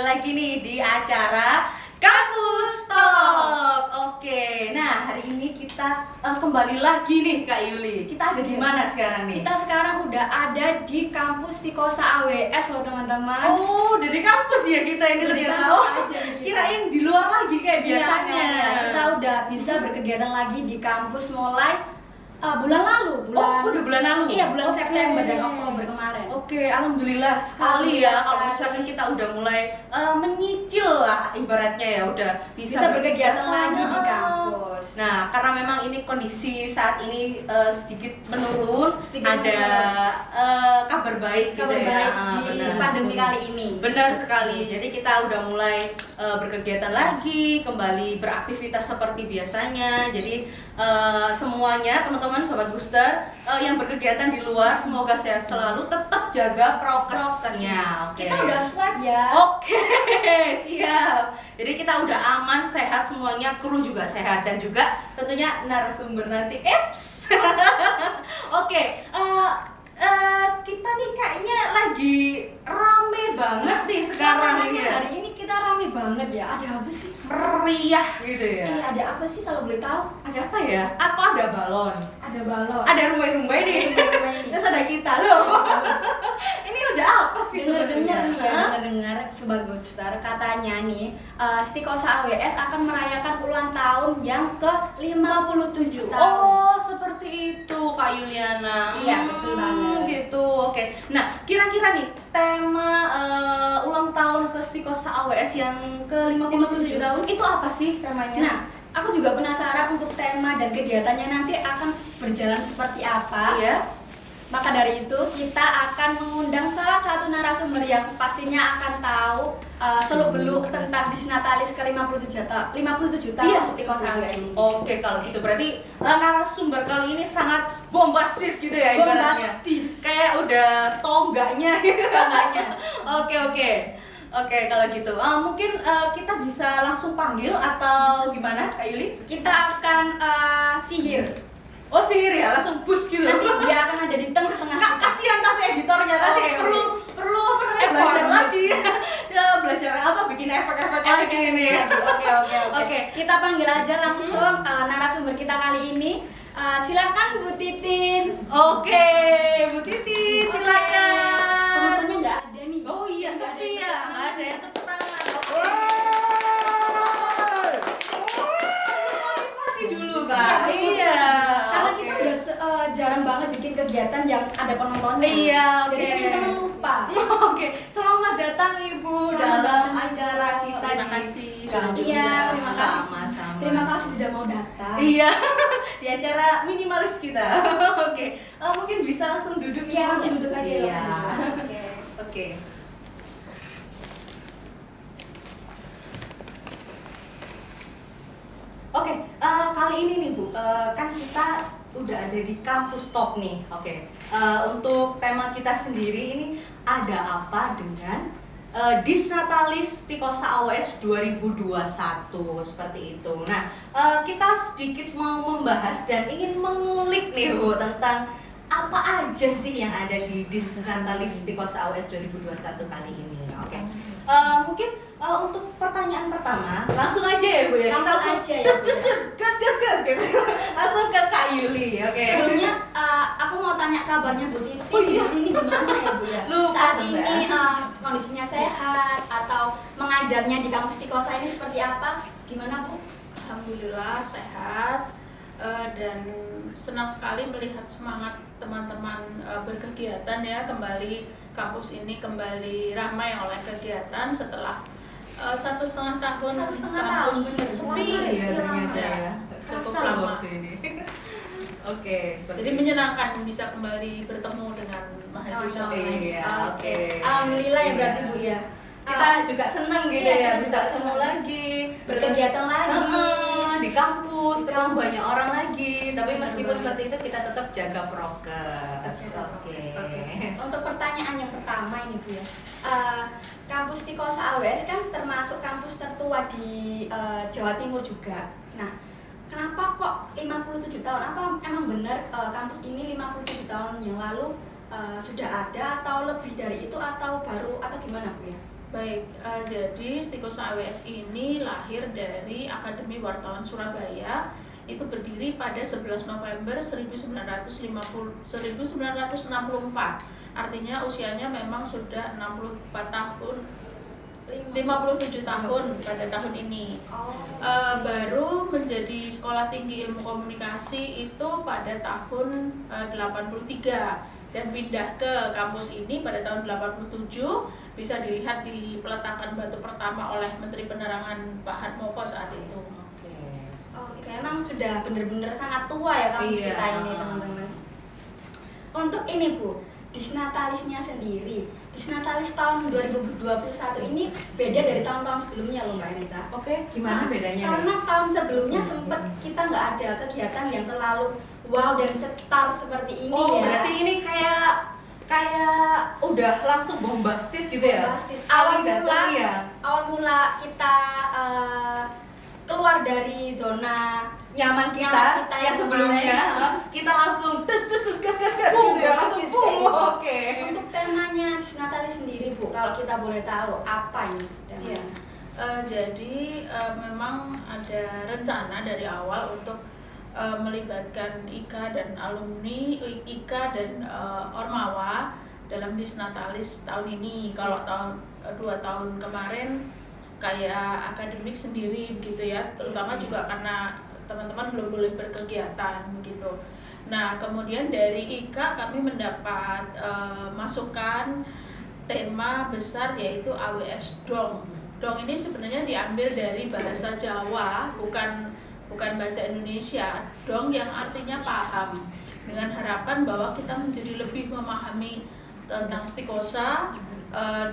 lagi nih di acara Kampus Talk. Oke, nah hari ini kita kembali lagi nih Kak Yuli. Kita ada di mana sekarang nih? Kita sekarang udah ada di kampus Tikosa AWS loh teman-teman. Oh, udah di kampus ya kita ini ternyata. Oh, kirain di luar lagi kayak biasanya. Iya, kita udah bisa berkegiatan lagi di kampus mulai bulan lalu. Udah bulan lalu? Iya, bulan September dan Oktober kemarin. Oke, alhamdulillah sekali ya kalau misalkan kita udah mulai menyicil lah ibaratnya ya udah bisa berkegiatan lagi di kampus. Nah, karena memang ini kondisi saat ini sedikit menurun, kabar baik gitu ya. Di pandemi kali ini. Benar sekali. Jadi kita udah mulai berkegiatan lagi, kembali beraktivitas seperti biasanya. Jadi semuanya teman-teman sobat booster yang berkegiatan di luar semoga sehat selalu, tetap jaga prokesnya. Okay. Kita udah swab ya. Oke, siap. Jadi kita udah aman, sehat semuanya, kru juga sehat dan juga tentunya narasumber nanti. Oke, kita nih kayaknya lagi rame banget nih sekarang ini. Hari ini kita rame banget ya. Ada apa sih? Meriah gitu ya. Ada apa sih kalau boleh tahu? Ada apa ya? Aku ada balon. Ada balon. Ada rumbai-rumbai nih. Terus ada kita loh. Ini udah apa sih dengar nih ya, dengar sobat booster katanya nih Tikosa AWS akan merayakan ulang tahun yang ke 57 tahun. Oh, seperti itu Kak Yuliana. Iya, betul banget. Gitu. Oke. Nah, kira-kira nih tema ulang tahun ke Tikosa AWS yang ke 57 tahun itu apa sih temanya? Nah, aku juga penasaran untuk tema dan kegiatannya nanti akan berjalan seperti apa. Iya. Maka dari itu kita akan mengundang salah satu narasumber yang pastinya akan tahu seluk-beluk tentang Disnatalis ke 57 tahun Tikosa AWS. Oke, kalau gitu berarti narasumber kali ini sangat bombastis gitu ya ibaratnya. Bombastis. Kayak udah tonggaknya gitu. Oke, kalau gitu mungkin kita bisa langsung panggil atau gimana Kak Yuli? Kita akan sihir. Oh, sihir ya, langsung push gitu. Nanti dia akan ada di tengah-tengah. Kasihan tapi editornya nanti perlu apa namanya belajar lagi. Ya, belajar apa bikin efek-efek lagi ini. Oke. Kita panggil aja langsung narasumber kita kali ini. Silakan Bu Titin. Oke, Bu Titin, silakan. Penontonnya nggak ada nih. Oh iya, sepi ya, nggak ada yang tepuk tangan. Motivasi dulu Kak. Iya. Karena kita udah jarang banget bikin kegiatan yang ada penontonnya. Iya, oke. Jadi teman-teman lupa. Oke, selamat datang Ibu dalam acara kita. Terima kasih. Iya, terima kasih. Sama-sama. Terima kasih sudah mau datang. Iya, di acara minimalis kita. Oke, mungkin bisa langsung duduk. Iya, langsung duduk aja. Iya. Oke. Oke, kali ini nih Bu, kan kita udah ada di kampus Talk nih. Oke, untuk tema kita sendiri ini ada apa dengan Disnatalis Tikosa AWS 2021 seperti itu. Nah, kita sedikit mau membahas dan ingin mengulik nih Bu tentang apa aja sih yang ada di Disnatalis Tikosa AWS 2021 kali ini. Oke, mungkin untuk pertanyaan pertama langsung aja ya Bu ya. Kita langsung gas gitu. Langsung ke Kak Yuli. Oke. Sebelumnya aku mau tanya kabarnya Bu Titin. Oh iya. Di sini gimana ya Bu ya? Lupa Saat sampai. ini kondisinya sehat atau mengajarnya di kampus Tikosa ini seperti apa? Gimana Bu? Alhamdulillah sehat dan senang sekali melihat semangat teman-teman berkegiatan ya, kembali kampus ini kembali ramai oleh kegiatan setelah 1,5 tahun. 1,5 tahun bener. Sepi ya ternyata ya. cukup Kerasa lama. waktu ini. Oke, seperti Jadi itu. menyenangkan bisa kembali bertemu dengan mahasiswa. Iya, oke. Alhamdulillah ya berarti Bu ya. Kita juga senang gitu Iya, ya kita bisa juga ketemu senang. lagi, Berkegiatan lagi. di kampus, Di ketemu kampus. banyak orang lagi. Tapi meskipun Benar. seperti itu kita tetap jaga prokes. Oke. Untuk pertanyaan yang pertama ini Bu ya. Kampus Tikosa AWS kan termasuk kampus tertua di Jawa Timur juga. Nah, kenapa kok 57 tahun? Apa emang benar kampus ini 57 tahun yang lalu sudah ada atau lebih dari itu atau baru atau gimana Bu ya? Baik, jadi Stikosa AWS ini lahir dari Akademi Wartawan Surabaya. Itu berdiri pada 11 November 1964. Artinya usianya memang sudah 64 tahun, 57 tahun pada tahun ini. Baru menjadi Sekolah Tinggi Ilmu Komunikasi itu pada tahun 83 dan pindah ke kampus ini pada tahun 87. Bisa dilihat di peletakan batu pertama oleh Menteri Penerangan Pak Harmoko saat itu. Oke, emang sudah benar-benar sangat tua ya kampus Iya. kita ini teman-teman. Untuk ini Bu, Disnatalisnya sendiri, Disnatalis tahun 2021 ini beda dari tahun-tahun sebelumnya loh Mbak Anita. Oke, gimana bedanya? Karena tahun sebelumnya sempat kita nggak ada kegiatan yang terlalu wow dan cetar seperti ini Oh, ya. berarti ini kayak udah langsung bombastis gitu ya? Bombastis. Awal datang ya? Awal mula kita keluar dari zona Nyaman kita yang yang sebelumnya kita langsung gas Boom, gitu ya, langsung bombastis boom. kayak gitu. Oke. Untuk temanya Disnatalis sendiri Bu, kalau kita boleh tahu apa ini temanya? Iya. Jadi memang ada rencana dari awal untuk melibatkan IKA dan alumni IKA dan Ormawa dalam Disnatalis tahun ini. Kalau tahun 2 tahun kemarin kayak akademik sendiri begitu ya, terutama juga karena teman-teman belum boleh berkegiatan begitu. Nah, kemudian dari IKA kami mendapat masukan tema besar yaitu AWS Dong. Dong ini sebenarnya diambil dari bahasa Jawa, bukan bahasa Indonesia. Dong yang artinya paham. Dengan harapan bahwa kita menjadi lebih memahami tentang Stikosa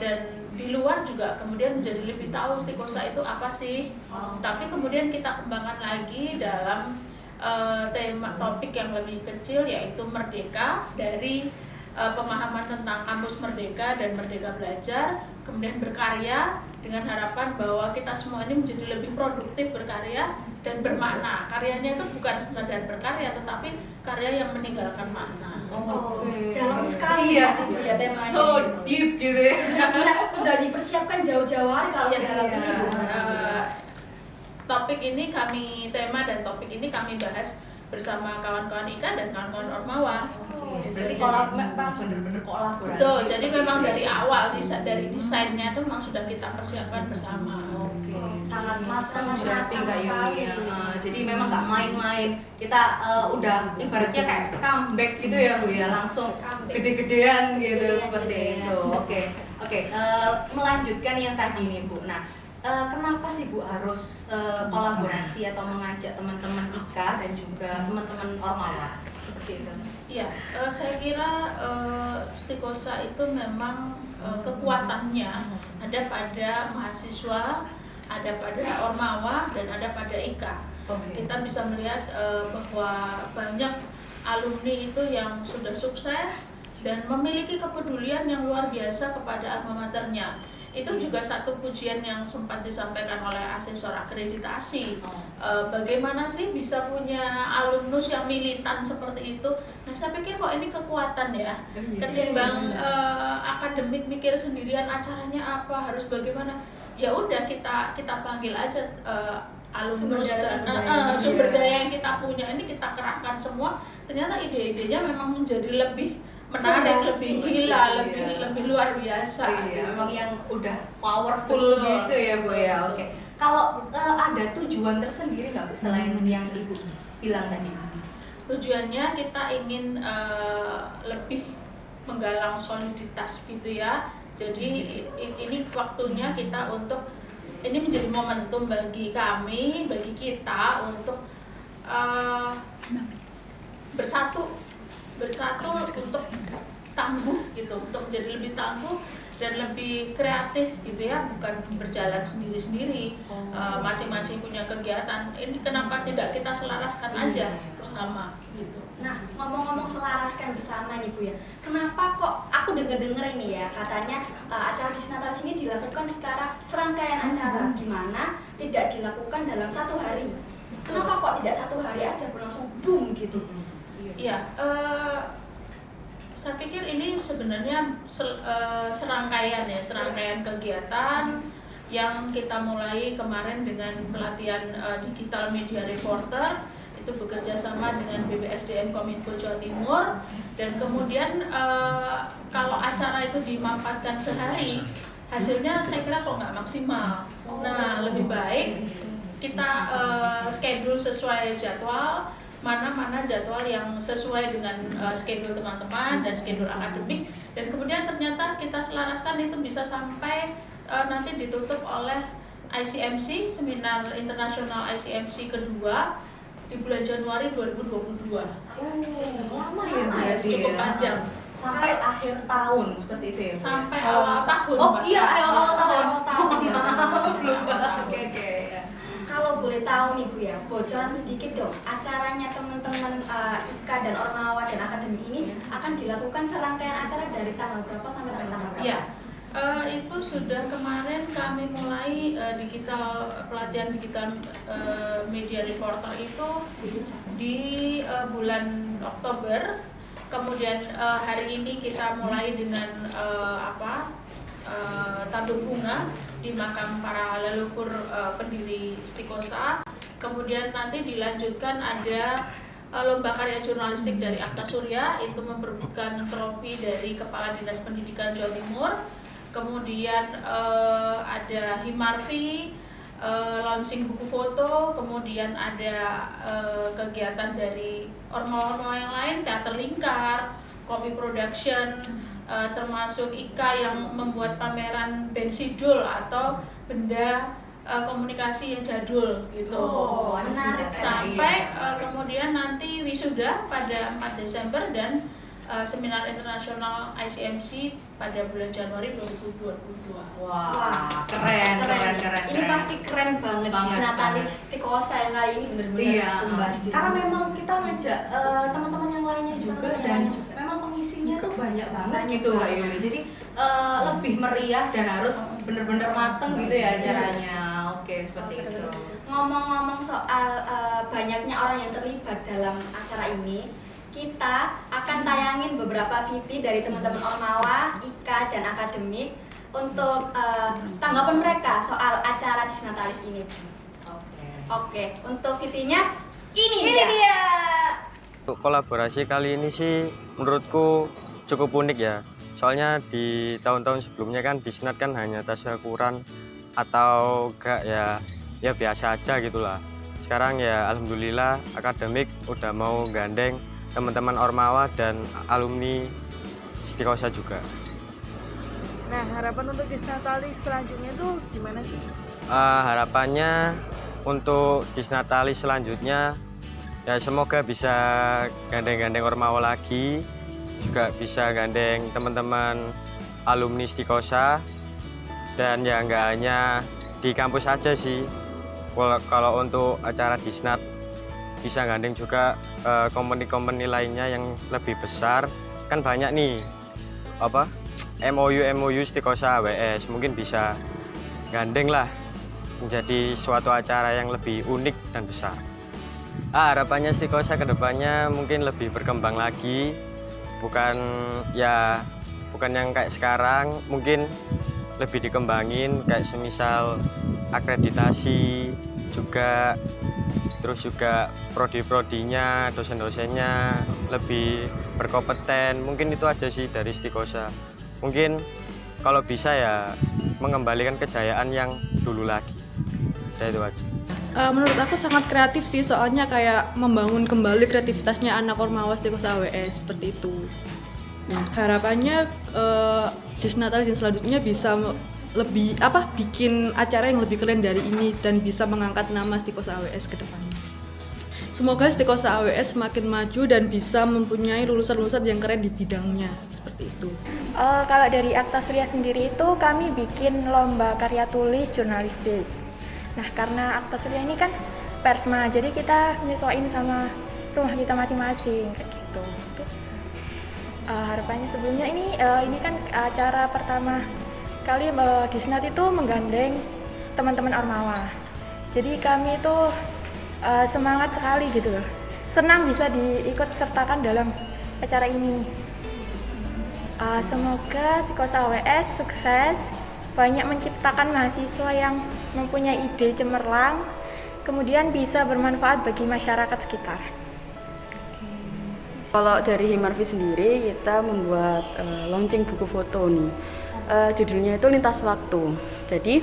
dan di luar juga kemudian menjadi lebih tahu Stikosa itu apa sih. Tapi kemudian kita kembangkan lagi dalam tema topik yang lebih kecil yaitu Merdeka, dari pemahaman tentang kampus Merdeka dan Merdeka Belajar, kemudian berkarya dengan harapan bahwa kita semua ini menjadi lebih produktif berkarya dan bermakna. Karyanya itu bukan sekadar berkarya tetapi karya yang meninggalkan makna. Dalam sekali Iya. Ibu ya temanya. So deep gitu ya. Udah dipersiapkan jauh-jauh hari kalau Iya, sudah lagu ini Bu. Topik ini tema dan topik ini kami bahas bersama kawan-kawan IKA dan kawan-kawan Ormawa. Berarti memang bener-bener kolaborasi. Betul, jadi seperti memang itu. dari awal dari desainnya itu memang sudah kita persiapkan bersama. Oke, sangat Sangat berarti matang Kak sekali. Yuni ya. Jadi memang nggak main-main. Kita udah ibaratnya kayak comeback gitu ya Bu ya, langsung Comeback. gede-gedean gitu Gedean, seperti gedean. itu. Oke, melanjutkan yang tadi nih Bu. Nah, kenapa sih Bu harus kolaborasi atau mengajak teman-teman IKA dan juga teman-teman Ormawa seperti itu? Iya, saya kira Stikosa itu memang kekuatannya ada pada mahasiswa, ada pada Ormawa, dan ada pada IKA. Kita bisa melihat bahwa banyak alumni itu yang sudah sukses dan memiliki kepedulian yang luar biasa kepada alma maternya. Itu juga satu pujian yang sempat disampaikan oleh asesor akreditasi. Bagaimana sih bisa punya alumnus yang militan seperti itu? Nah, saya pikir kok ini kekuatan ya. Ketimbang akademik mikir sendirian acaranya apa, harus bagaimana. Ya udah kita panggil aja alumnus dan sumber daya yang kita punya ini kita kerahkan semua. Ternyata ide-idenya memang menjadi lebih menarik, lebih gila, lebih luar biasa. Iya, gitu. memang yang udah powerful. Betul. Gitu ya Bu ya. Betul. Oke. Kalau ada tujuan tersendiri nggak Bu selain yang Ibu bilang tadi? Tujuannya kita ingin lebih menggalang soliditas gitu ya. Jadi ini waktunya kita untuk ini menjadi momentum bagi kami, bagi kita untuk bersatu untuk tangguh gitu, untuk menjadi lebih tangguh dan lebih kreatif gitu ya, bukan berjalan sendiri-sendiri. Masing-masing punya kegiatan. Ini kenapa tidak kita selaraskan aja bersama gitu. Nah, ngomong-ngomong selaraskan bersama nih Bu ya, kenapa kok aku dengar-dengar ini ya, katanya acara Disnatalis ini dilakukan secara serangkaian acara, di mana tidak dilakukan dalam satu hari. Kenapa kok tidak satu hari aja berlangsung boom gitu? Iya, Saya pikir ini sebenarnya serangkaian kegiatan yang kita mulai kemarin dengan pelatihan digital media reporter, itu bekerja sama dengan BPSDM Kominfo Jawa Timur, dan kemudian kalau acara itu dimanfaatkan sehari, hasilnya saya kira kok nggak maksimal. Nah, lebih baik kita schedule sesuai jadwal, mana jadwal yang sesuai dengan schedule teman-teman dan schedule akademik, dan kemudian ternyata kita selaraskan itu bisa sampai nanti ditutup oleh ICMC, Seminar Internasional ICMC kedua di bulan Januari 2022. Lama ya berarti cukup ya? panjang. Sampai akhir tahun seperti itu ya? Bu? Sampai awal tahun. Oh bahkan. iya, awal tahun. Awal tahun. Lupa. Oke. Kalau boleh tahu nih Bu ya, bocoran sedikit dong, acaranya teman-teman IKA dan Ormawa dan akademik ini akan dilakukan serangkaian acara dari tanggal berapa sampai tanggal berapa? Iya, itu sudah kemarin kami mulai pelatihan digital media reporter itu di bulan Oktober. Kemudian hari ini kita mulai dengan tabur bunga di makam para leluhur pendiri Istikosa. Kemudian nanti dilanjutkan ada lomba karya jurnalistik dari Akta Surya, itu memperebutkan trofi dari Kepala Dinas Pendidikan Jawa Timur. Kemudian ada Himarvi, launching buku foto. Kemudian ada kegiatan dari ormawa-ormawa yang lain, teater lingkar, kopi production, termasuk IKA yang membuat pameran bensidul atau benda komunikasi yang jadul gitu. Oh, menarik. Sampai kemudian nanti wisuda pada 4 Desember dan seminar internasional ICMC pada bulan Januari 2022. Wah, keren. Ini pasti keren banget Disnatalis Tikosa yang kali ini benar-benar bombastis. Karena memang kita ngajak teman-teman yang lainnya juga, dan memang pengisinya tuh banyak banget gitu Kak Yuli. Jadi lebih meriah dan harus benar-benar mateng gitu ya acaranya. Oke, seperti itu. Ngomong-ngomong soal banyaknya orang yang terlibat dalam acara ini, kita akan tayangin beberapa VT dari teman-teman Ormawa, IKA, dan akademik untuk tanggapan mereka soal acara Disnatalis ini. Oke, untuk VT-nya ini dia. Kolaborasi kali ini sih menurutku cukup unik ya. Soalnya di tahun-tahun sebelumnya kan Disnat kan hanya tasyakuran atau enggak ya biasa aja gitulah. Sekarang ya alhamdulillah akademik udah mau gandeng teman-teman Ormawa dan alumni Istikosa juga. Nah, harapan untuk Disnatalis selanjutnya tuh gimana sih? Harapannya untuk Disnatalis selanjutnya ya semoga bisa gandeng-gandeng Ormawa lagi, juga bisa gandeng teman-teman alumni Istikosa, dan ya nggak hanya di kampus aja sih. Kalau untuk acara Disnat bisa gandeng juga company-company lainnya yang lebih besar, kan banyak nih MOU Istikosa AWS, mungkin bisa gandeng lah menjadi suatu acara yang lebih unik dan besar. Harapannya Istikosa kedepannya mungkin lebih berkembang lagi, bukan yang kayak sekarang, mungkin lebih dikembangin kayak semisal akreditasi juga, terus juga prodi-prodinya, dosen-dosennya lebih berkompeten. Mungkin itu aja sih dari Istikosa. Mungkin kalau bisa ya mengembalikan kejayaan yang dulu lagi. Udah itu aja. Menurut aku sangat kreatif sih, soalnya kayak membangun kembali kreativitasnya anak Ormawa Istikosa AWS seperti itu. Nah, harapannya Disnatalis yang selanjutnya bisa lebih bikin acara yang lebih keren dari ini dan bisa mengangkat nama Istikosa AWS ke depannya. Semoga Istikosa AWS semakin maju dan bisa mempunyai lulusan-lulusan yang keren di bidangnya, seperti itu. Kalau dari Akta Surya sendiri itu kami bikin lomba karya tulis jurnalistik. Nah, karena Akta Surya ini kan persma, jadi kita nyesuaiin sama rumah kita masing-masing kayak gitu. Harapannya sebelumnya ini kan acara pertama kali Disnat itu menggandeng teman-teman Ormawa. Jadi kami itu semangat sekali gitu loh. Senang bisa diikut sertakan dalam acara ini. Semoga Psikosa AWS sukses, banyak menciptakan mahasiswa yang mempunyai ide cemerlang, kemudian bisa bermanfaat bagi masyarakat sekitar. Kalau dari Himarvi sendiri, kita membuat launching buku foto nih. Judulnya itu Lintas Waktu. Jadi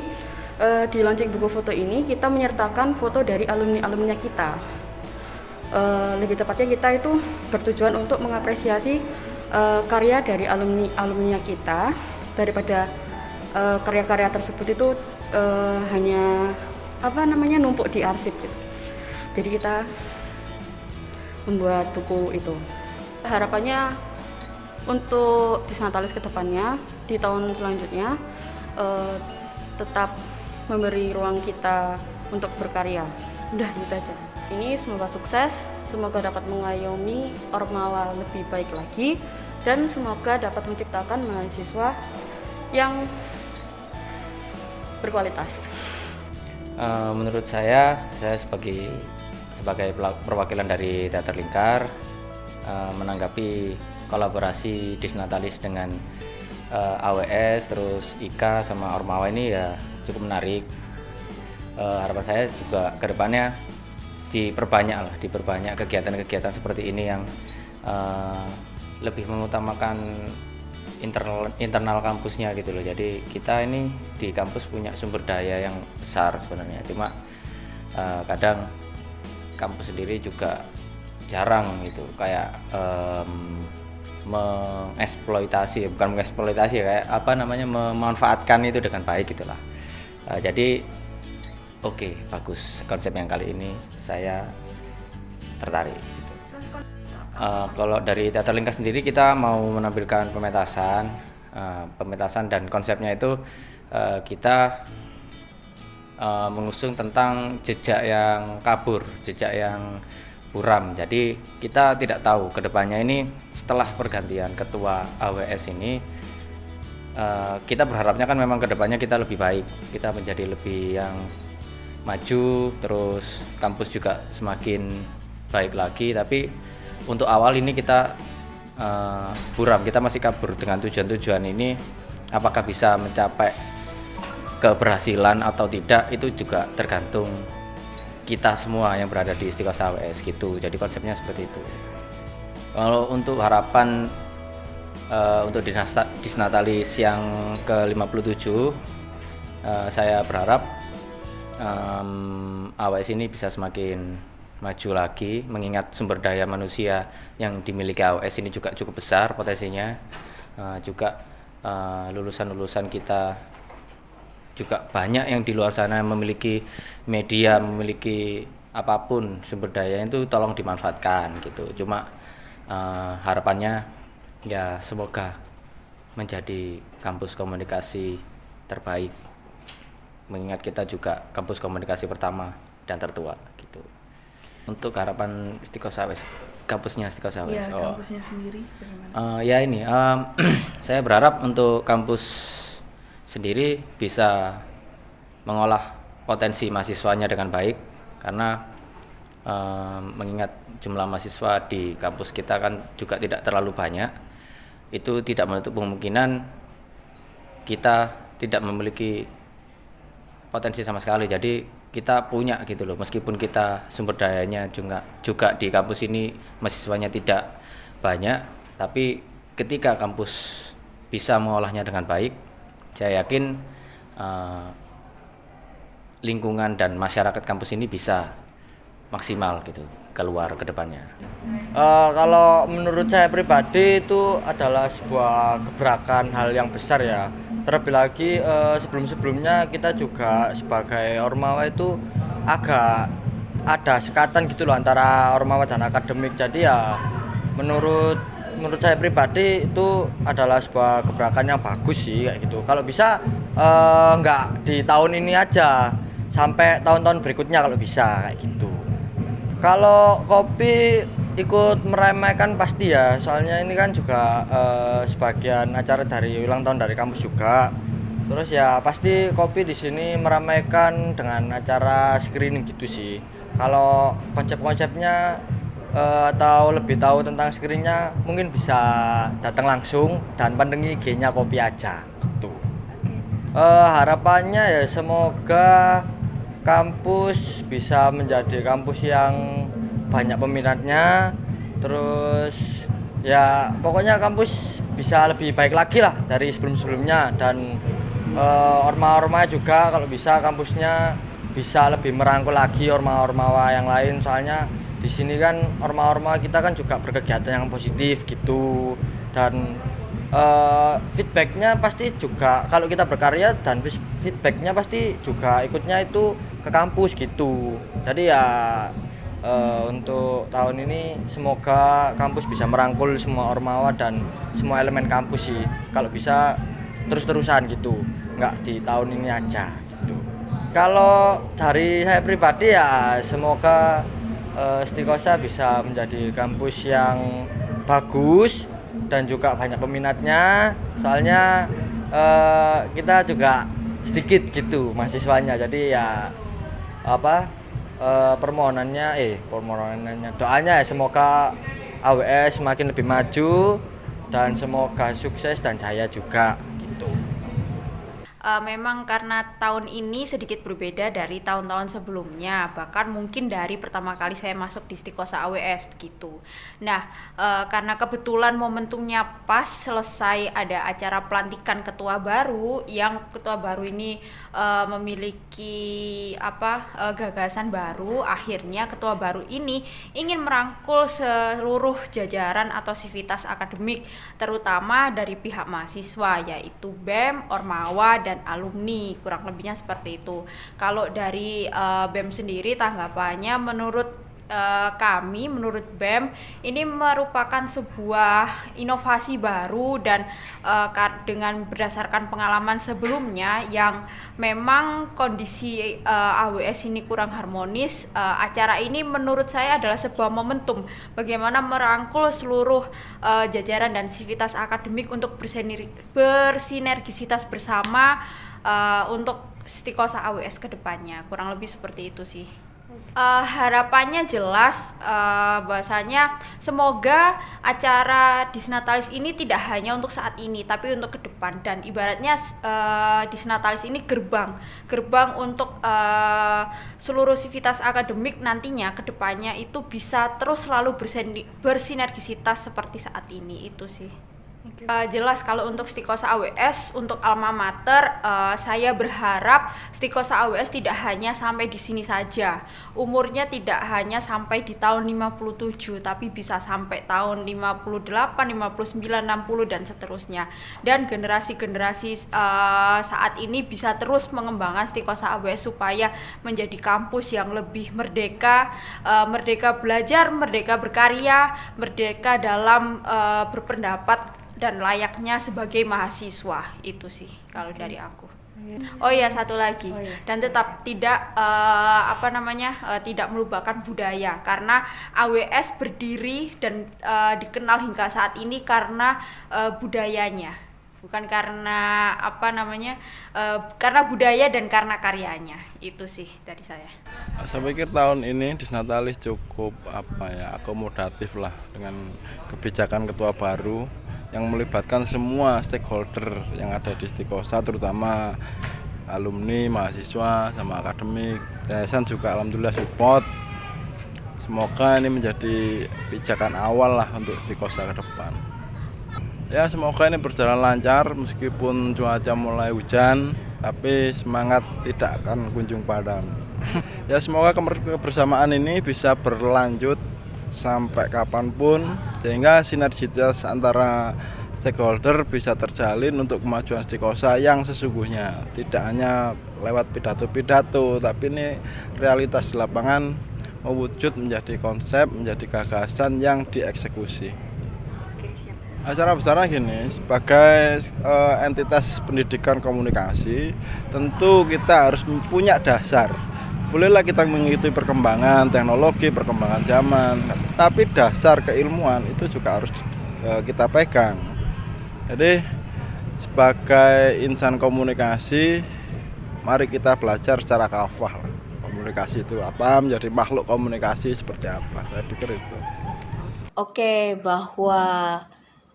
di launching buku foto ini kita menyertakan foto dari alumni-alumninya kita. Lebih tepatnya kita itu bertujuan untuk mengapresiasi karya dari alumni-alumninya kita, daripada karya-karya tersebut itu hanya numpuk di arsip gitu. Jadi kita membuat buku itu. Harapannya untuk Disnatalis ke depannya, di tahun selanjutnya tetap memberi ruang kita untuk berkarya. Udah gitu aja. Ini semoga sukses, semoga dapat mengayomi Ormawa lebih baik lagi, dan semoga dapat menciptakan mahasiswa yang berkualitas. Menurut saya sebagai perwakilan dari Teater Lingkar menanggapi kolaborasi Disnatalis dengan AWS terus IKA sama Ormawa ini ya cukup menarik. Harapan saya juga ke depannya diperbanyak kegiatan-kegiatan seperti ini yang lebih mengutamakan internal kampusnya gitu loh. Jadi kita ini di kampus punya sumber daya yang besar sebenarnya, cuma kadang kampus sendiri juga jarang gitu kayak memanfaatkan itu dengan baik gitulah. Jadi oke, bagus konsep yang kali ini, saya tertarik gitu. Kalau dari Teater Lingkar sendiri kita mau menampilkan pementasan dan konsepnya itu kita mengusung tentang jejak yang kabur, jejak yang buram. Jadi kita tidak tahu kedepannya ini setelah pergantian ketua AWS ini, kita berharapnya kan memang kedepannya kita lebih baik, kita menjadi lebih yang maju, terus kampus juga semakin baik lagi. Tapi untuk awal ini kita buram, kita masih kabur dengan tujuan-tujuan ini. Apakah bisa mencapai keberhasilan atau tidak, itu juga tergantung kita semua yang berada di Istiqosah AWS gitu. Jadi konsepnya seperti itu. Kalau untuk harapan untuk Disnatalis yang ke-57, saya berharap AWS ini bisa semakin maju lagi, mengingat sumber daya manusia yang dimiliki AWS ini juga cukup besar potensinya. Juga lulusan-lulusan kita juga banyak yang di luar sana memiliki media, memiliki apapun sumber daya itu tolong dimanfaatkan gitu. Cuma harapannya ya semoga menjadi kampus komunikasi terbaik, mengingat kita juga kampus komunikasi pertama dan tertua gitu. Untuk harapan Istiqosah AWS, kampusnya Istiqosah AWS. Ya, kampusnya sendiri bagaimana? Saya berharap untuk kampus sendiri bisa mengolah potensi mahasiswanya dengan baik, karena mengingat jumlah mahasiswa di kampus kita kan juga tidak terlalu banyak. Itu tidak menutup kemungkinan kita tidak memiliki potensi sama sekali. Jadi kita punya gitu loh, meskipun kita sumber dayanya juga di kampus ini mahasiswanya tidak banyak, tapi ketika kampus bisa mengolahnya dengan baik, saya yakin lingkungan dan masyarakat kampus ini bisa maksimal gitu keluar ke depannya. Kalau menurut saya pribadi itu adalah sebuah gebrakan, hal yang besar ya. Terlebih lagi sebelum-sebelumnya kita juga sebagai Ormawa itu agak ada sekatan gitu loh antara Ormawa dan akademik. Jadi ya menurut saya pribadi itu adalah sebuah gebrakan yang bagus sih kayak gitu. Kalau bisa nggak di tahun ini aja, sampai tahun-tahun berikutnya kalau bisa kayak gitu. Kalau kopi ikut meremehkan pasti ya, soalnya ini kan juga sebagian acara dari ulang tahun dari kampus juga. Terus ya pasti kopi di sini meramaikan dengan acara screening gitu sih. Kalau konsep-konsepnya atau lebih tahu tentang screen-nya mungkin bisa datang langsung dan pandangi IG-nya Kopi Aja gitu. Harapannya ya semoga kampus bisa menjadi kampus yang banyak peminatnya, terus ya pokoknya kampus bisa lebih baik lagi lah dari sebelum-sebelumnya, dan orma-orma juga kalau bisa kampusnya bisa lebih merangkul lagi orma-ormawa yang lain, soalnya di sini kan orma-orma kita kan juga berkegiatan yang positif gitu, dan feedbacknya pasti juga kalau kita berkarya dan feedbacknya pasti juga ikutnya itu ke kampus gitu. Jadi ya untuk tahun ini semoga kampus bisa merangkul semua ormawa dan semua elemen kampus sih, kalau bisa terus-terusan gitu, nggak di tahun ini aja gitu. Kalau dari saya pribadi ya semoga Stikosa bisa menjadi kampus yang bagus dan juga banyak peminatnya, soalnya kita juga sedikit gitu mahasiswanya, jadi ya permohonannya doanya ya semoga AWS semakin lebih maju dan semoga sukses dan jaya juga gitu. Memang karena tahun ini sedikit berbeda dari tahun-tahun sebelumnya, bahkan mungkin dari pertama kali saya masuk di Stikosa AWS begitu. Nah, karena kebetulan momentumnya pas selesai ada acara pelantikan ketua baru, yang ketua baru ini memiliki gagasan baru. Akhirnya ketua baru ini ingin merangkul seluruh jajaran atau sivitas akademik, terutama dari pihak mahasiswa, yaitu BEM, Ormawa, dan alumni, kurang lebihnya seperti itu. Kalau dari BEM sendiri tanggapannya menurut menurut BEM ini merupakan sebuah inovasi baru, dan dengan berdasarkan pengalaman sebelumnya yang memang kondisi AWS ini kurang harmonis, acara ini menurut saya adalah sebuah momentum bagaimana merangkul seluruh jajaran dan sivitas akademik untuk bersinergisitas bersama untuk Stikosa AWS ke depannya. Kurang lebih seperti itu sih. Harapannya jelas bahwasanya semoga acara Disnatalis ini tidak hanya untuk saat ini tapi untuk ke depan, dan ibaratnya Disnatalis ini gerbang untuk seluruh sivitas akademik nantinya ke depannya itu bisa terus selalu bersinergisitas seperti saat ini, itu sih. Jelas kalau untuk Stikosa AWS, untuk alma mater, saya berharap Stikosa AWS tidak hanya sampai di sini saja. Umurnya tidak hanya sampai di tahun 57, tapi bisa sampai tahun 58, 59, 60 dan seterusnya. Dan generasi-generasi saat ini bisa terus mengembangkan Stikosa AWS supaya menjadi kampus yang lebih merdeka, merdeka belajar, merdeka berkarya, merdeka dalam berpendapat dan layaknya sebagai mahasiswa. Itu sih kalau dari aku. Oh iya, satu lagi, dan tetap tidak tidak melupakan budaya, karena AWS berdiri dan dikenal hingga saat ini karena budayanya, bukan karena karena budaya dan karena karyanya. Itu sih dari saya. Saya pikir tahun ini Disnatalis cukup akomodatif lah dengan kebijakan ketua baru yang melibatkan semua stakeholder yang ada di Stikosa, terutama alumni, mahasiswa, sama akademik. Yayasan juga alhamdulillah support. Semoga ini menjadi pijakan awal lah untuk Stikosa ke depan. Ya, semoga ini berjalan lancar meskipun cuaca mulai hujan, tapi semangat tidak akan kunjung padam. Ya, semoga kebersamaan ini bisa berlanjut sampai kapanpun, sehingga sinergitas antara stakeholder bisa terjalin untuk kemajuan Stikosa yang sesungguhnya, tidak hanya lewat pidato-pidato, tapi ini realitas di lapangan mewujud menjadi konsep, menjadi gagasan yang dieksekusi. Acara besarnya gini, sebagai entitas pendidikan komunikasi, tentu kita harus punya dasar. Bolehlah kita mengikuti perkembangan teknologi, perkembangan zaman, tapi dasar keilmuan itu juga harus kita pegang. Jadi sebagai insan komunikasi, mari kita belajar secara kafah. Komunikasi itu apa, menjadi makhluk komunikasi seperti apa, saya pikir itu. Oke, bahwa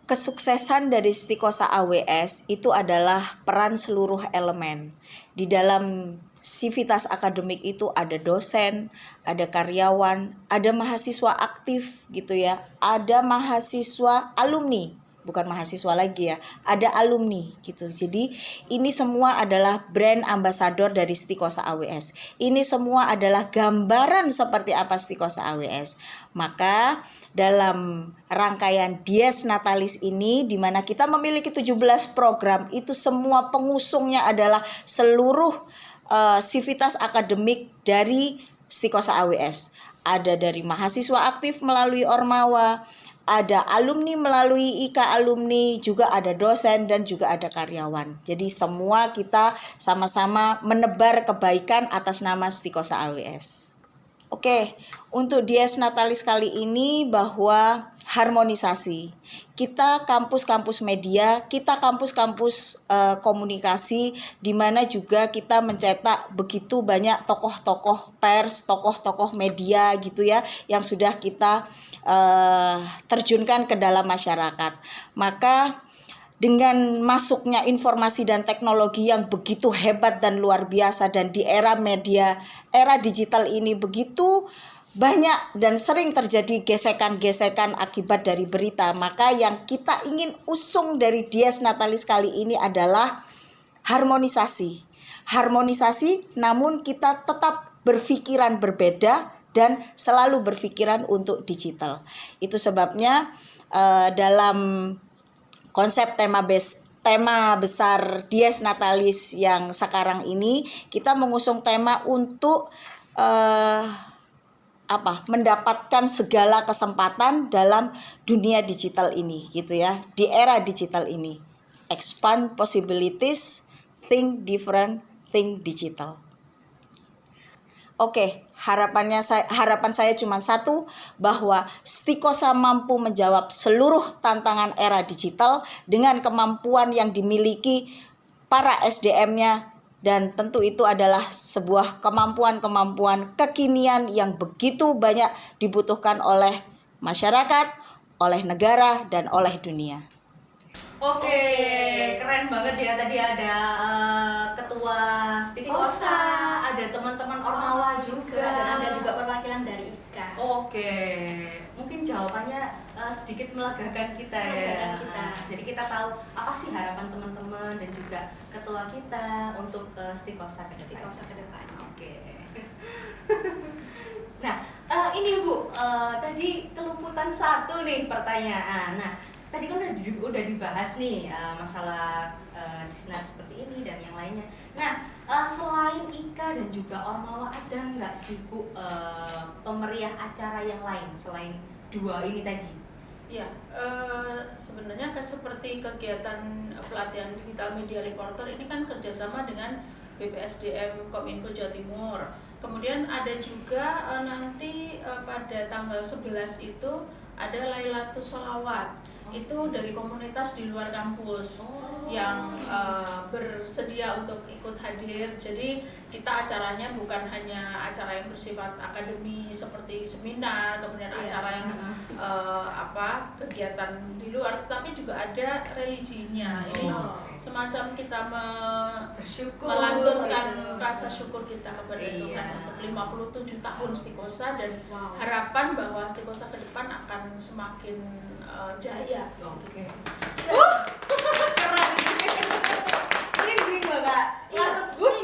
kesuksesan dari Stikosa AWS itu adalah peran seluruh elemen. Di dalam sivitas akademik itu ada dosen, ada karyawan, ada mahasiswa aktif gitu ya, ada mahasiswa alumni, bukan mahasiswa lagi ya, ada alumni gitu. Jadi ini semua adalah brand ambassador dari Stikosa AWS. Ini semua adalah gambaran seperti apa Stikosa AWS. Maka dalam rangkaian Dies Natalis ini, di mana kita memiliki 17 program, itu semua pengusungnya adalah seluruh sivitas akademik dari Stikosa AWS. Ada dari mahasiswa aktif melalui Ormawa, ada alumni melalui IKA alumni, juga ada dosen dan juga ada karyawan. Jadi semua kita sama-sama menebar kebaikan atas nama Stikosa AWS. Oke, untuk Dies Natalis kali ini bahwa harmonisasi. Kita kampus-kampus media, kita kampus-kampus komunikasi, di mana juga kita mencetak begitu banyak tokoh-tokoh pers, tokoh-tokoh media gitu ya, yang sudah kita terjunkan ke dalam masyarakat. Maka dengan masuknya informasi dan teknologi yang begitu hebat dan luar biasa, dan di era media, era digital ini begitu banyak dan sering terjadi gesekan-gesekan akibat dari berita. Maka yang kita ingin usung dari Dies Natalis kali ini adalah harmonisasi. Harmonisasi, namun kita tetap berpikiran berbeda dan selalu berpikiran untuk digital. Itu sebabnya dalam konsep tema besar Dies Natalis yang sekarang ini, kita mengusung tema untuk mendapatkan segala kesempatan dalam dunia digital ini gitu ya, di era digital ini. Expand possibilities, think different, think digital. Oke, harapan saya cuma satu, bahwa Stikosa mampu menjawab seluruh tantangan era digital dengan kemampuan yang dimiliki para SDM-nya, dan tentu itu adalah sebuah kemampuan-kemampuan kekinian yang begitu banyak dibutuhkan oleh masyarakat, oleh negara, dan oleh dunia. Oke, keren banget ya. Tadi ada ketua Stikosa, ada teman-teman Ormawa juga, dan ada juga perwakilan dari IKA. Oke, mungkin jawabannya sedikit melegakan kita ya. Jadi kita tahu apa sih harapan teman-teman dan juga ketua kita untuk Stikosa ke depan. Oke. Nah, ini Bu, tadi kelumputan satu nih pertanyaan. Nah, tadi kan udah dibahas nih masalah disnat seperti ini dan yang lainnya. Nah, selain IKA dan juga Ormawa, ada nggak sih Bu pemeriah acara yang lain selain dua ini tadi? Ya, sebenarnya seperti kegiatan pelatihan digital media reporter ini kan kerjasama dengan BPSDM Kominfo Jawa Timur. Kemudian ada juga nanti pada tanggal 11 itu ada Lailatul Sholawat. Itu dari komunitas di luar kampus yang bersedia untuk ikut hadir. Jadi kita acaranya bukan hanya acara yang bersifat akademi seperti seminar, kemudian acara yang kegiatan di luar, tapi juga ada religinya. Ini semacam kita melantunkan rasa syukur kita kepada Tuhan untuk 57 tahun Stikosa, dan harapan bahwa Stikosa ke depan akan semakin jaya. Oke. Keren. Merinding banget. Nggak sebut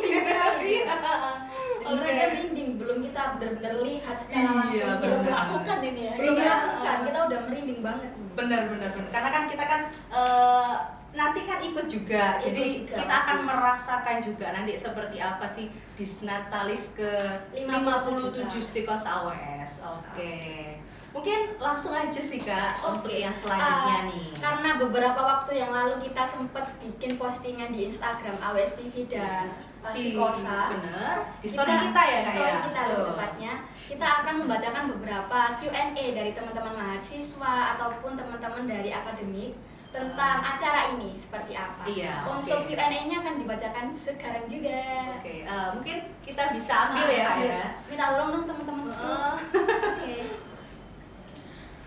Dengar aja merinding, belum kita benar-benar lihat secara langsung, belum melakukan ini ya. Belum melakukan, kita udah merinding banget. Benar. Karena kan kita kan nanti kan ikut juga. Jadi kita akan merasakan juga nanti seperti apa sih Disnatalis ke 57 Stikosa AWS. Oke. Mungkin langsung aja sih Kak untuk yang selanjutnya nih. Karena beberapa waktu yang lalu kita sempat bikin postingan di Instagram AWS TV dan Stikosa. Bener. Di story kita ya Kak story ya. Kita tepatnya. Kita akan membacakan beberapa Q&A dari teman-teman mahasiswa ataupun teman-teman dari akademik tentang acara ini seperti apa. Untuk Q&A-nya akan dibacakan sekarang juga. Oke, mungkin kita bisa ambil ya Kak ya. Minta tolong dong teman-teman.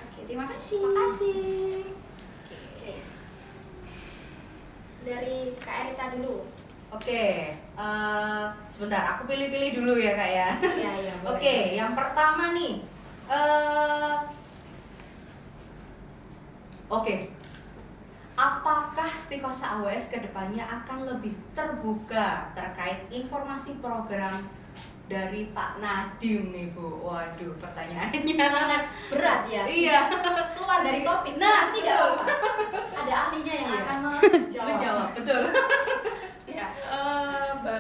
Oke, Terima kasih. Terima kasih. Oke. Dari Kak Erita dulu. Oke, sebentar aku pilih-pilih dulu ya Kak ya. Iya, iya. boleh. Oke, yang pertama nih, oke, apakah Stikosa AWS kedepannya akan lebih terbuka terkait informasi program dari Pak Nadim nih Bu? Waduh, pertanyaannya Sangat berat ya. Iya. Keluar dari topik. Nah, nanti nggak apa-apa. Ada ahlinya yang Iya. akan Menjawab, menjawab. betul. Ya,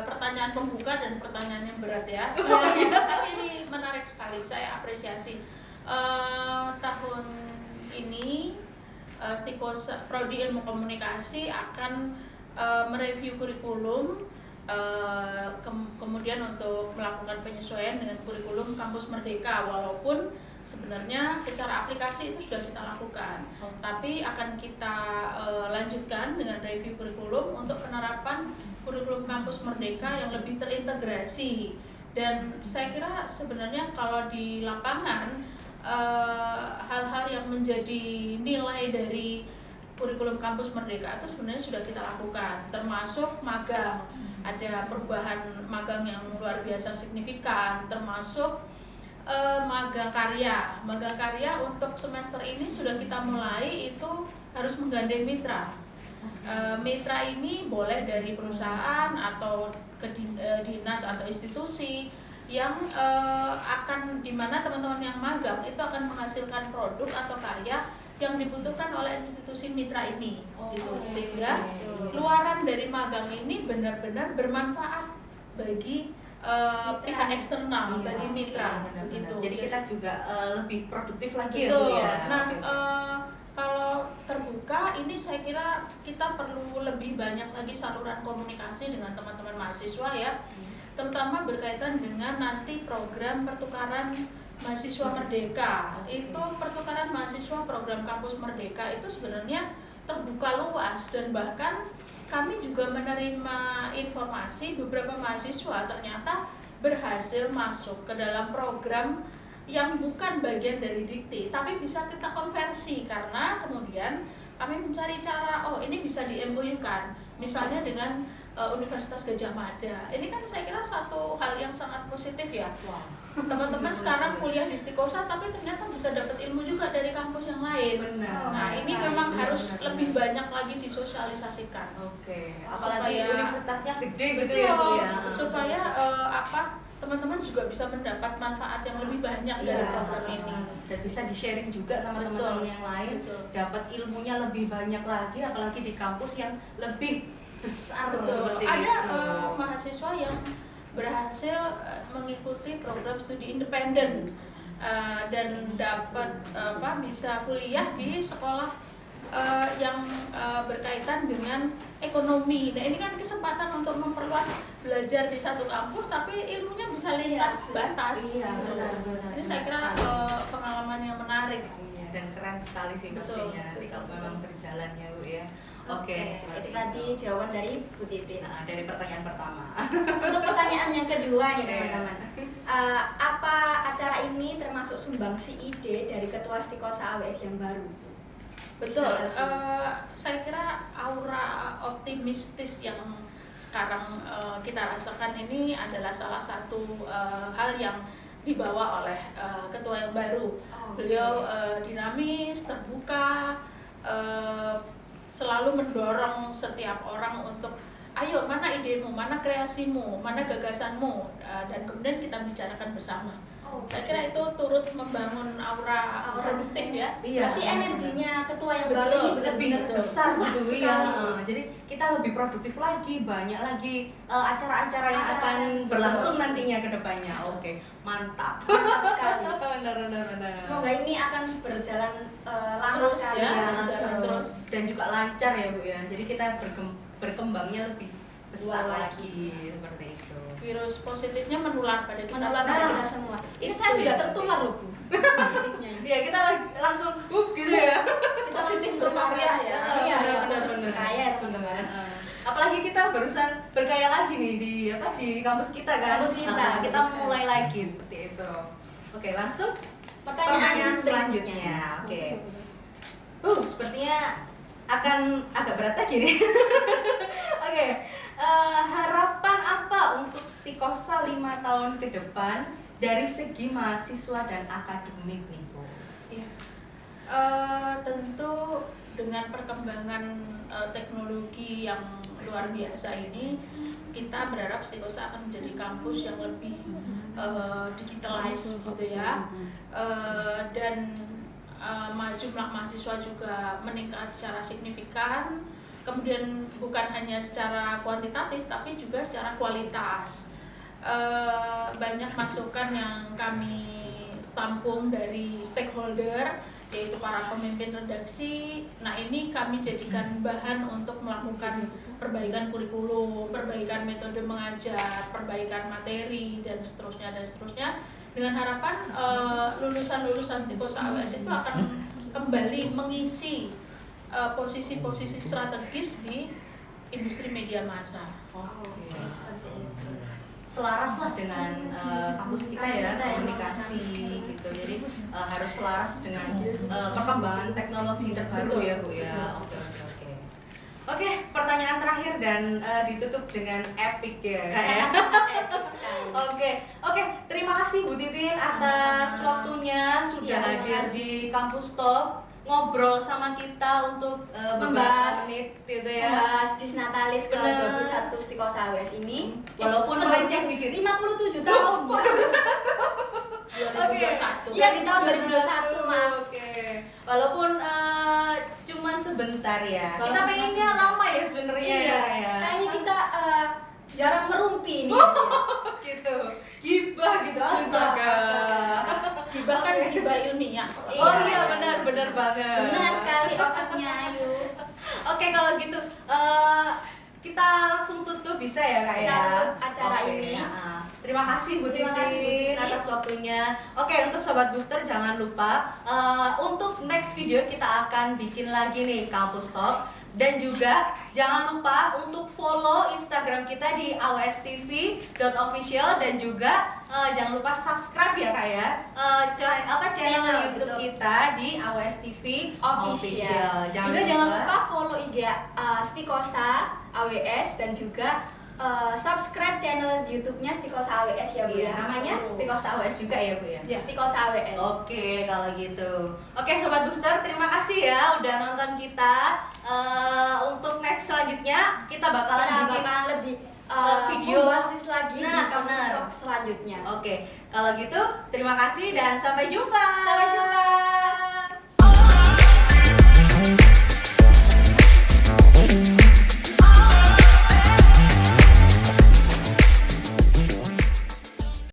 pertanyaan pembuka dan pertanyaan yang berat ya. Iya. Tapi ini menarik sekali, saya apresiasi. Tahun ini Stikosa Prodi Ilmu Komunikasi akan mereview kurikulum, kemudian untuk melakukan penyesuaian dengan kurikulum Kampus Merdeka, walaupun sebenarnya secara aplikasi itu sudah kita lakukan, tapi akan kita lanjutkan dengan review kurikulum untuk penerapan kurikulum Kampus Merdeka yang lebih terintegrasi. Dan saya kira sebenarnya kalau di lapangan hal-hal yang menjadi nilai dari kurikulum Kampus Merdeka itu sebenarnya sudah kita lakukan, termasuk magang. Ada perubahan magang yang luar biasa signifikan, termasuk magang karya. Magang karya untuk semester ini sudah kita mulai, itu harus menggandeng mitra. Mitra ini boleh dari perusahaan atau dinas atau institusi yang akan, dimana teman-teman yang magang itu akan menghasilkan produk atau karya yang dibutuhkan oleh institusi mitra ini, gitu. Sehingga luaran dari magang ini benar-benar bermanfaat bagi pihak eksternal, Iya, bagi mitra, benar-benar. gitu. Jadi kita juga lebih produktif lagi ya Betul. Bu ya. Nah, Oke. kalau terbuka ini saya kira kita perlu lebih banyak lagi saluran komunikasi dengan teman-teman mahasiswa ya, terutama berkaitan dengan nanti program pertukaran mahasiswa merdeka. Itu pertukaran mahasiswa program Kampus Merdeka itu sebenarnya terbuka luas, dan bahkan kami juga menerima informasi beberapa mahasiswa ternyata berhasil masuk ke dalam program yang bukan bagian dari dikti, tapi bisa kita konversi karena kemudian kami mencari cara, oh ini bisa di MOU-kan, misalnya dengan Universitas Gadjah Mada. Ini kan saya kira satu hal yang sangat positif ya. Teman-teman sekarang kuliah di Stikosa tapi ternyata bisa dapat ilmu juga dari kampus yang lain. Benar. Nah, ini Sekali. memang Benar, harus benar, lebih benar. banyak lagi disosialisasikan. Oke, apalagi Supaya- universitasnya gede gitu Betul, ya Bu ya. supaya teman-teman juga bisa mendapat manfaat yang lebih banyak dari Iya, program betul ini. sekali. Dan bisa di-sharing juga sama Betul, teman-teman yang lain, betul. dapat ilmunya lebih banyak lagi, apalagi di kampus yang lebih besar Betul. seperti Ada itu. mahasiswa yang berhasil mengikuti program studi independen dan dapat bisa kuliah di sekolah yang berkaitan dengan ekonomi. Nah, ini kan kesempatan untuk memperluas belajar di satu kampus tapi ilmunya bisa lintas batas. Iya, gitu. benar. Ini saya kira pengalaman yang menarik. Iya, dan keren sekali sih Betul, pastinya nanti kalau betul. memang berjalan ya Bu ya. Oke, seperti itu tadi jawaban dari Bu Titin. Nah, dari pertanyaan pertama. Untuk pertanyaan yang kedua nih Oke. teman-teman, apa acara ini termasuk sumbangsi ide dari Ketua Stikosa AWS yang baru? Betul, Silakan. saya kira aura optimistis yang sekarang kita rasakan ini adalah salah satu hal yang dibawa oleh ketua yang baru. Beliau dinamis, terbuka, selalu mendorong setiap orang untuk ayo mana idemu, mana kreasimu, mana gagasanmu, dan kemudian kita bicarakan bersama. Saya kira itu turut membangun aura produktif ya. Iya. Berarti energinya ketua yang baru Betul, ini lebih benar-benar besar kuat gitu sekali. ya. Jadi kita lebih produktif lagi, banyak lagi acara-acara yang akan Acara-acara. berlangsung Betul. nantinya ke depannya. Oke, mantap. Mantap sekali. Benar. Semoga ini akan berjalan lama Terus sekali ya, ya. berjalan terus. Dan juga lancar ya Bu ya. Jadi kita berkembangnya lebih besar Luar lagi seperti itu. Virus positifnya menular pada kita Menular semua. pada kita semua. Ini Itu saya sudah ya. tertular loh Bu. Positifnya ini. Iya, kita langsung gitu ya. Kita Positif langsung berkarya ya. Iya, Benar, positif benar. berkarya ya teman-teman. Apalagi kita barusan berkaya lagi nih di kampus kita kan. Kampus kita, Kita betul sekali. mulai lagi seperti itu. Oke, langsung pertanyaan selanjutnya. Oke. Sepertinya akan agak berat lagi nih. Oke. Harapan apa untuk Stikosa 5 tahun ke depan dari segi mahasiswa dan akademik nih, Bu? Ya. Tentu dengan perkembangan teknologi yang luar biasa ini, kita berharap Stikosa akan menjadi kampus yang lebih digitalized gitu ya, dan jumlah mahasiswa juga meningkat secara signifikan. Kemudian bukan hanya secara kuantitatif tapi juga secara kualitas. Banyak masukan yang kami tampung dari stakeholder, yaitu para pemimpin redaksi. Nah, ini kami jadikan bahan untuk melakukan perbaikan kurikulum, perbaikan metode mengajar, perbaikan materi, dan seterusnya dengan harapan lulusan-lulusan Stikosa AWS itu akan kembali mengisi posisi-posisi strategis di industri media massa. Oke, seperti itu. Selaras lah dengan kampus kita ya, komunikasi gitu. Jadi harus selaras dengan perkembangan teknologi terbaru ya, Bu ya. Oke, pertanyaan terakhir dan ditutup dengan epic ya. Oke, terima kasih Bu Titin atas waktunya sudah hadir di Kampus Talk, ngobrol sama kita untuk beberapa menit gitu ya. Membahas Disnatalis ke-21 Stikosa AWS ini. Walaupun melenceng dikit. 57 tahun. 2021. Iya, di tahun 2021, Mas. Oke. Walaupun cuman sebentar ya. Walaupun Kita pengennya lama ya sebenarnya iya, ya. kayaknya kita jarang merumpi nih. Gitu. Gibah gitu, astaga. Gibah kan gibah ilmiah. Oh iya, benar banget. Benar sekali otaknya, ayo. Oke, kalau gitu kita langsung tutup bisa ya Kak ya? Kita tutup acara ini. Terima kasih Bu Terima kasih, Bu Titin Titin. atas waktunya. Oke, untuk Sobat Booster jangan lupa untuk next video kita akan bikin lagi nih Kampus Talk. Dan juga jangan lupa untuk follow Instagram kita di awstv.official dan juga jangan lupa subscribe ya Kak ya channel YouTube betul. kita di awstv official. Jangan lupa follow IG Stikosa AWS dan juga subscribe channel YouTube-nya Stikosa AWS ya Bu Iya, ya. namanya Stikosa AWS juga ya Bu ya? Ya, Stikosa AWS. Oke, kalau gitu. Oke, Sobat Booster, terima kasih ya udah nonton kita. Untuk next selanjutnya kita bakalan bikin lebih video bombastis lagi di Kampus benar. Talk selanjutnya. Oke, kalau gitu terima kasih dan sampai jumpa.